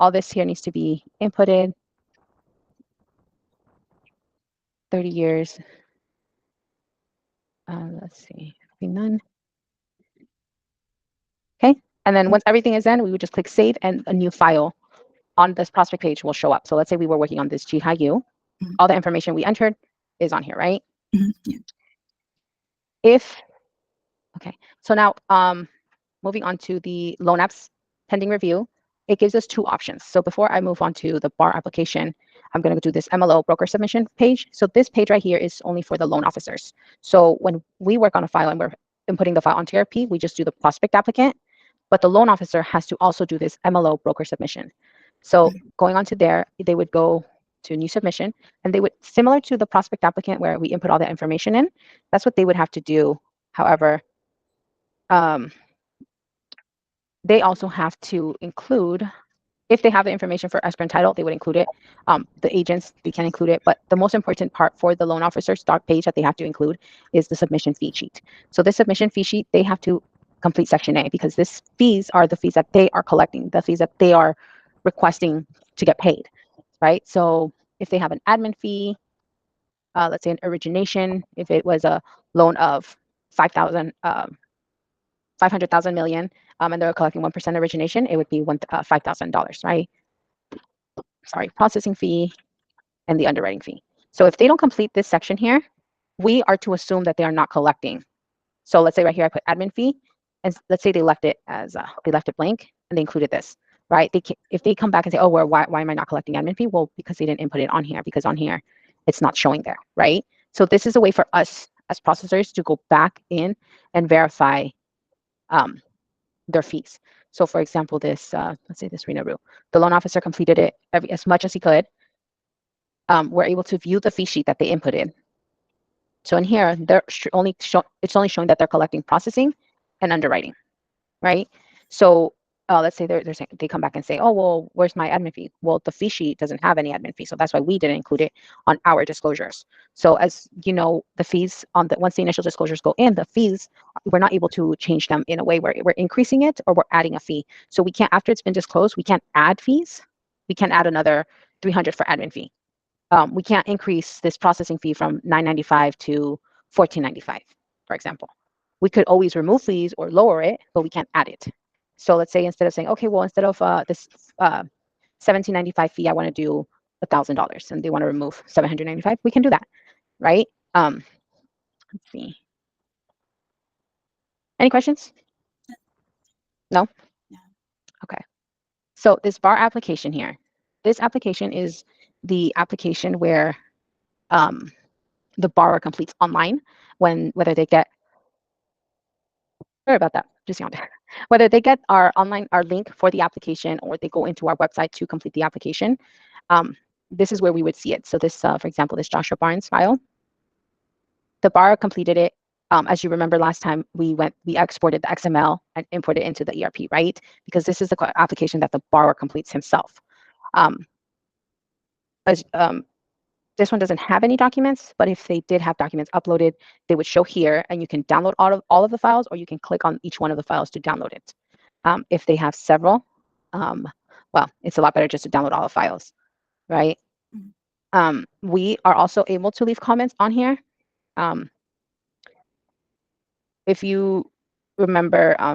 all this here needs to be inputted. 30 years. Let's see, none. Okay, and then once everything is in, we would just click save, and a new file on this prospect page will show up. So let's say we were working on this GHIU. All the information we entered is on here, right? Yeah. Okay, so now moving on to the loan apps pending review, it gives us two options. So before I move on to the bar application, I'm going to do this MLO broker submission page. So this page right here is only for the loan officers. So when we work on a file and we're inputting the file onto ERP, we just do the prospect applicant, but the loan officer has to also do this MLO broker submission. So going on to there, they would go to new submission, and they would, similar to the prospect applicant where we input all the information in, that's what they would have to do. However, they also have to include, if they have the information for escrow and title, they would include it. The agents, they can include it, but the most important part for the loan officer start page that they have to include is the submission fee sheet. So this submission fee sheet, they have to complete section A, because these fees are the fees that they are collecting, the fees that they are requesting to get paid, right? So if they have an admin fee, let's say an origination, if it was a loan of 500,000 million, and they're collecting 1% origination, it would be $5,000, right? Sorry, processing fee and the underwriting fee. So if they don't complete this section here, we are to assume that they are not collecting. So let's say right here I put admin fee, and let's say they left it as they left it blank and they included this, right? If they come back and say, oh, well, why am I not collecting admin fee? Well, because they didn't input it on here, because on here it's not showing there, right? So this is a way for us as processors to go back in and verify their fees. So for example, this, let's say this Rena Rue, the loan officer completed it as much as he could. We're able to view the fee sheet that they inputted. So in here, it's only showing that they're collecting processing and underwriting, right? So let's say they're saying, they come back and say, oh, well, where's my admin fee? Well, the fee sheet doesn't have any admin fee, so that's why we didn't include it on our disclosures. So as you know, the fees on once the initial disclosures go in, the fees, we're not able to change them in a way where we're increasing it or we're adding a fee. So we can't, after it's been disclosed, we can't add fees. We can't add another 300 for admin fee. We can't increase this processing fee from $9.95 to $14.95, for example. We could always remove fees or lower it, but we can't add it. So let's say instead of saying, okay, well, instead of this $17.95 fee, I want to do $1,000, and they want to remove $795, we can do that, right? Let's see. Any questions? No? Okay. So this bar application here, this application is the application where the borrower completes online whether they get, sorry about that, just yawned. Whether they get our link for the application or they go into our website to complete the application, this is where we would see it. So this, for example, this Joshua Barnes file, the borrower completed it. As you remember last time, we exported the XML and imported it into the ERP, right? Because this is the application that the borrower completes himself. This one doesn't have any documents, but if they did have documents uploaded, they would show here, and you can download all of the files, or you can click on each one of the files to download it. If they have several, well, it's a lot better just to download all the files, right? We are also able to leave comments on here. If you remember,